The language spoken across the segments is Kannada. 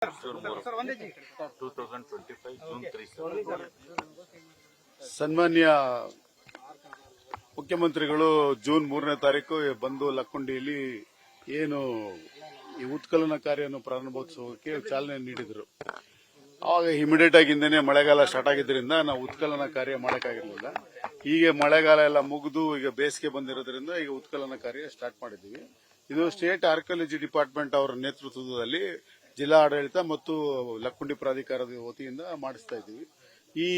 2025 June 3. ಸನ್ಮಾನ್ಯ ಮುಖ್ಯಮಂತ್ರಿಗಳು ಜೂನ್ 3ನೇ ತಾರೀಕು ಬಂದು ಲಕ್ಕುಂಡಿಯಲ್ಲಿ ಏನು ಈ ಉತ್ಕಲನ ಕಾರ್ಯವನ್ನು ಪ್ರಾರಂಭೋತ್ಸವಕ್ಕೆ ಚಾಲನೆ ನೀಡಿದರು. ಆವಾಗ ಇಮಿಡಿಯೇಟ್ ಆಗಿಂದನೇ ಮಳೆಗಾಲ ಸ್ಟಾರ್ಟ್ ಆಗಿದ್ದರಿಂದ ನಾವು ಉತ್ಕಲನ ಕಾರ್ಯ ಮಾಡಕ್ಕಾಗಿರಲಿಲ್ಲ. ಈಗ ಮಳೆಗಾಲ ಎಲ್ಲ ಮುಗಿದು ಈಗ ಬೇಸಿಗೆ ಬಂದಿರೋದ್ರಿಂದ ಈಗ ಉತ್ಕಲನ ಕಾರ್ಯ ಸ್ಟಾರ್ಟ್ ಮಾಡಿದ್ದೀವಿ. ಇದು ಸ್ಟೇಟ್ ಆರ್ಕಿಯಾಲಜಿ ಡಿಪಾರ್ಟ್ಮೆಂಟ್ ಅವರ ನೇತೃತ್ವದಲ್ಲಿ ಜಿಲ್ಲಾ ಆಡಳಿತ ಮತ್ತು ಲಕ್ಕುಂಡಿ ಪ್ರಾಧಿಕಾರದ ವತಿಯಿಂದ ಮಾಡಿಸ್ತಾ ಇದ್ದೀವಿ. ಈ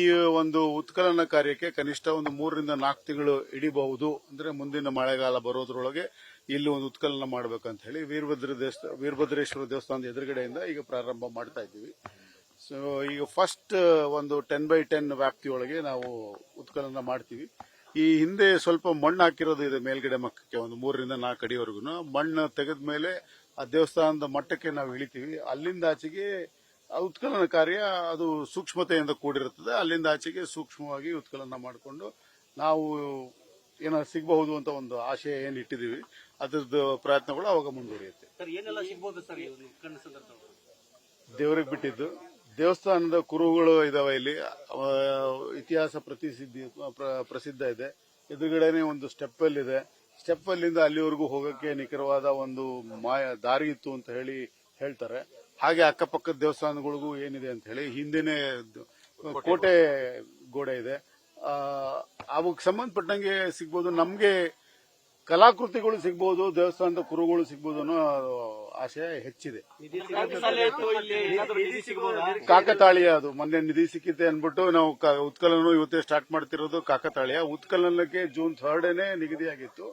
ಒಂದು ಉತ್ಕಲನ ಕಾರ್ಯಕ್ಕೆ ಕನಿಷ್ಠ ಒಂದು 3 ರಿಂದ 4 ತಿಂಗಳು ಹಿಡಿಬಹುದು. ಅಂದ್ರೆ ಮುಂದಿನ ಮಳೆಗಾಲ ಬರೋದ್ರೊಳಗೆ ಇಲ್ಲಿ ಒಂದು ಉತ್ಕಲನ ಮಾಡಬೇಕಂತ ಹೇಳಿ ವೀರಭದ್ರೇಶ್ವರ ದೇವಸ್ಥಾನದ ಎದುರುಗಡೆಯಿಂದ ಈಗ ಪ್ರಾರಂಭ ಮಾಡ್ತಾ ಇದ್ದೀವಿ. ಸೊ ಈಗ ಫಸ್ಟ್ ಒಂದು 10x10 ವ್ಯಾಪ್ತಿಯೊಳಗೆ ನಾವು ಉತ್ಕಲನ ಮಾಡ್ತೀವಿ. ಈ ಹಿಂದೆ ಸ್ವಲ್ಪ ಮಣ್ಣು ಹಾಕಿರೋದು ಇದೆ ಮೇಲ್ಗಡೆ ಮಕ್ಕಕ್ಕೆ, ಒಂದು 3 ರಿಂದ 4 ಅಡಿವರೆಗೂ ಮಣ್ಣು ತೆಗೆದ ಮೇಲೆ ಆ ದೇವಸ್ಥಾನದ ಮಟ್ಟಕ್ಕೆ ನಾವು ಇಳಿತೀವಿ. ಅಲ್ಲಿಂದ ಆಚೆಗೆ ಉತ್ಕಲನ ಕಾರ್ಯ ಅದು ಸೂಕ್ಷ್ಮತೆಯಿಂದ ಕೂಡಿರುತ್ತದೆ. ಅಲ್ಲಿಂದ ಆಚೆಗೆ ಸೂಕ್ಷ್ಮವಾಗಿ ಉತ್ಕಲನ ಮಾಡಿಕೊಂಡು ನಾವು ಏನಾದ್ರು ಸಿಗಬಹುದು ಅಂತ ಒಂದು ಆಶಯ ಏನ್ ಇಟ್ಟಿದ್ದೀವಿ, ಅದ್ರದ್ದು ಪ್ರಯತ್ನಗಳು ಅವಾಗ ಮುಂದುವರಿಯುತ್ತೆ. ದೇವರಿಗೆ ಬಿಟ್ಟಿದ್ದು ದೇವಸ್ಥಾನದ ಕುರುಹುಗಳು ಇದಾವೆ. ಇಲ್ಲಿ ಇತಿಹಾಸ ಪ್ರಸಿದ್ಧ ಇದೆ. ಎದುರುಗಡೆನೆ ಒಂದು ಸ್ಟೆಪ್ ಅಲ್ಲಿ ಇದೆ. ಸ್ಟೆಪ್ ಅಲ್ಲಿಂದ ಅಲ್ಲಿವರೆಗೂ ಹೋಗಕ್ಕೆ ನಿಖರವಾದ ಒಂದು ದಾರಿ ಇತ್ತು ಅಂತ ಹೇಳ್ತಾರೆ. ಹಾಗೆ ಅಕ್ಕಪಕ್ಕದ ದೇವಸ್ಥಾನಗಳಿಗೂ ಏನಿದೆ ಅಂತ ಹೇಳಿ ಹಿಂದೆನೆ ಕೋಟೆ ಗೋಡೆ ಇದೆ. ಅವಕ್ಕೆ ಸಂಬಂಧಪಟ್ಟಂಗೆ ಸಿಗ್ಬೋದು. ನಮ್ಗೆ ಕಲಾಕೃತಿಗಳು ಸಿಗ್ಬೋದು, ದೇವಸ್ಥಾನದ ಕುರುಗಳು ಸಿಗ್ಬೋದು ಅನ್ನೋ ಆಶಯ ಹೆಚ್ಚಿದೆ. ಕಾಕತಾಳೀಯ ಅದು ಮೊನ್ನೆ ನಿಧಿ ಸಿಕ್ಕಿದೆ ಅನ್ಬಿಟ್ಟು ನಾವು ಉತ್ಕಲನ ಇವತ್ತೇ ಸ್ಟಾರ್ಟ್ ಮಾಡ್ತಿರೋದು. ಕಾಕತಾಳೀಯ ಉತ್ಕಲನಕ್ಕೆ ಜೂನ್ 3ನೇ ನಿಗದಿಯಾಗಿತ್ತು.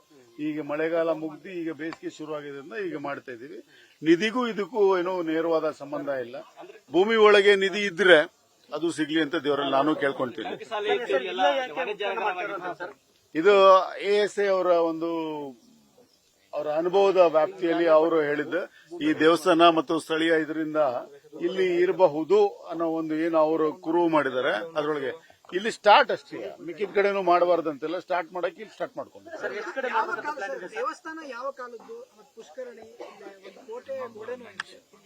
ಈಗ ಮಳೆಗಾಲ ಮುಗ್ದು ಈಗ ಬೇಸಿಗೆ ಶುರುವಾಗಿದ್ದರಿಂದ ಈಗ ಮಾಡ್ತಾ ಇದೀವಿ. ನಿಧಿಗೂ ಇದಕ್ಕೂ ಏನೋ ನೇರವಾದ ಸಂಬಂಧ ಇಲ್ಲ. ಭೂಮಿ ಒಳಗೆ ನಿಧಿ ಇದ್ರೆ ಅದು ಸಿಗ್ಲಿ ಅಂತ ದೇವರಲ್ಲಿ ನಾನು ಕೇಳ್ಕೊಂತೀನಿ. ಇದು ASA ಅವರ ಅವರ ಅನುಭವದ ವ್ಯಾಪ್ತಿಯಲ್ಲಿ ಅವರು ಹೇಳಿದ್ದು ಈ ದೇವಸ್ಥಾನ ಮತ್ತು ಸ್ಥಳೀಯ ಇದರಿಂದ ಇಲ್ಲಿ ಇರಬಹುದು ಅನ್ನೋ ಒಂದು ಏನು ಅವರು ಕುರುಹು ಮಾಡಿದ್ದಾರೆ. ಅದರೊಳಗೆ ಇಲ್ಲಿ ಸ್ಟಾರ್ಟ್ ಅಷ್ಟೇ, ಮಿಕ್ಕಿದ ಕಡೆನೂ ಮಾಡಬಾರ್ದಂತೆಲ್ಲ ಸ್ಟಾರ್ಟ್ ಮಾಡಕ್ಕೆ ಇಲ್ಲಿ ಸ್ಟಾರ್ಟ್ ಮಾಡ್ಕೊಂಡು. ದೇವಸ್ಥಾನ ಯಾವ ಕಾಲದ್ದು, ಪುಷ್ಕರಣಿ, ಕೋಟೆ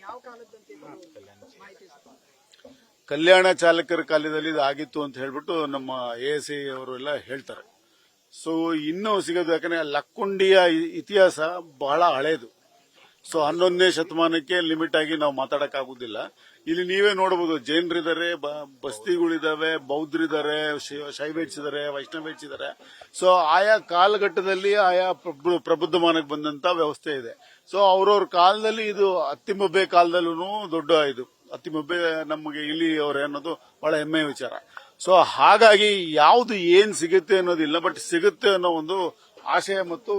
ಯಾವ ಕಾಲದ್ದು ಕಲ್ಯಾಣ ಚಾಲಕರ ಕಾಲದಲ್ಲಿ ಇದು ಆಗಿತ್ತು ಅಂತ ಹೇಳ್ಬಿಟ್ಟು ನಮ್ಮ ASA ಅವರೆಲ್ಲ ಹೇಳ್ತಾರೆ. ಸೊ ಇನ್ನೂ ಸಿಗೋದು, ಯಾಕಂದ್ರೆ ಲಕ್ಕುಂಡಿಯ ಇತಿಹಾಸ ಬಹಳ ಹಳೇದು. ಸೊ 11ನೇ ಶತಮಾನಕ್ಕೆ ಲಿಮಿಟ್ ಆಗಿ ನಾವು ಮಾತಾಡಕ್ಕಾಗುದಿಲ್ಲ. ಇಲ್ಲಿ ನೀವೇ ನೋಡಬಹುದು, ಜೈನರಿದ್ದಾರೆ, ಬಸ್ತಿಗಳಿದಾವೆ, ಬೌದ್ಧರಿದ್ದಾರೆ, ಶೈವೇಟ್ಸ್ ಇದಾರೆ, ವೈಷ್ಣವೇಟ್ಸ್ ಇದಾರೆ. ಸೊ ಆಯಾ ಕಾಲಘಟ್ಟದಲ್ಲಿ ಆಯಾ ಪ್ರಬುದ್ಧಮಾನಕ್ಕೆ ಬಂದಂತ ವ್ಯವಸ್ಥೆ ಇದೆ. ಸೊ ಅವ್ರವ್ರ ಕಾಲದಲ್ಲಿ ಇದು ಅತ್ತಿಮಬ್ಬೆ ಕಾಲದಲ್ಲೂ ದೊಡ್ಡ ಇದು ಅತ್ತಿಮಬ್ಬೆ ನಮಗೆ ಇಲ್ಲಿ ಅವ್ರೆ ಅನ್ನೋದು ಬಹಳ ಹೆಮ್ಮೆಯ ವಿಚಾರ. ಸೊ ಹಾಗಾಗಿ ಯಾವುದು ಏನ್ ಸಿಗುತ್ತೆ ಅನ್ನೋದಿಲ್ಲ, ಬಟ್ ಸಿಗುತ್ತೆ ಅನ್ನೋ ಒಂದು ಆಶಯ ಮತ್ತು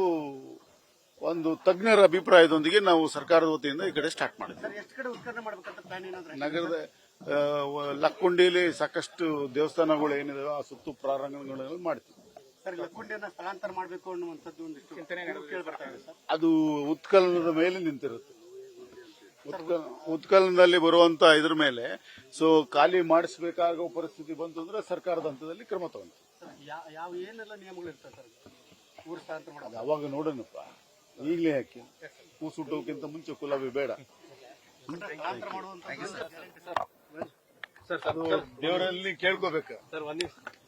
ಒಂದು ತಜ್ಞರ ಅಭಿಪ್ರಾಯದೊಂದಿಗೆ ನಾವು ಸರ್ಕಾರದ ವತಿಯಿಂದ ಈ ಕಡೆ ಸ್ಟಾರ್ಟ್ ಮಾಡಿದ್ವಿ. ನಗರದ ಲಕ್ಕುಂಡಿಯಲ್ಲಿ ಸಾಕಷ್ಟು ದೇವಸ್ಥಾನಗಳು ಏನಿದಾವೆ ಆ ಸುತ್ತು ಪ್ರಾರಂಗಣಗಳಲ್ಲಿ ಮಾಡ್ತೀವಿ. ಸ್ಥಳಾಂತರ ಮಾಡಬೇಕು ಅನ್ನುವಂಥದ್ದು ಅದು ಉತ್ಕಲನದ ಮೇಲೆ ನಿಂತಿರುತ್ತೆ. ಉತ್ಕಲನದಲ್ಲಿ ಬರುವಂತ ಇದ್ರ ಮೇಲೆ ಸೊ ಖಾಲಿ ಮಾಡಿಸಬೇಕಾಗೋ ಪರಿಸ್ಥಿತಿ ಬಂತು ಅಂದ್ರೆ ಸರ್ಕಾರದ ಹಂತದಲ್ಲಿ ಕ್ರಮ ತಗೊಂಡು ಏನೆಲ್ಲ ನಿಯಮಗಳು ಇರ್ತವೆ ಅದು ಅವಾಗ ನೋಡೋಣಪ್ಪ. ಈಗಲೇ ಯಾಕೆ ಕೂಸುಟ್ಟೋಕ್ಕಿಂತ ಮುಂಚೆ ಕುಲವೇ ಬೇಡ. ದೇವರಲ್ಲಿ ಕೇಳ್ಕೋಬೇಕು.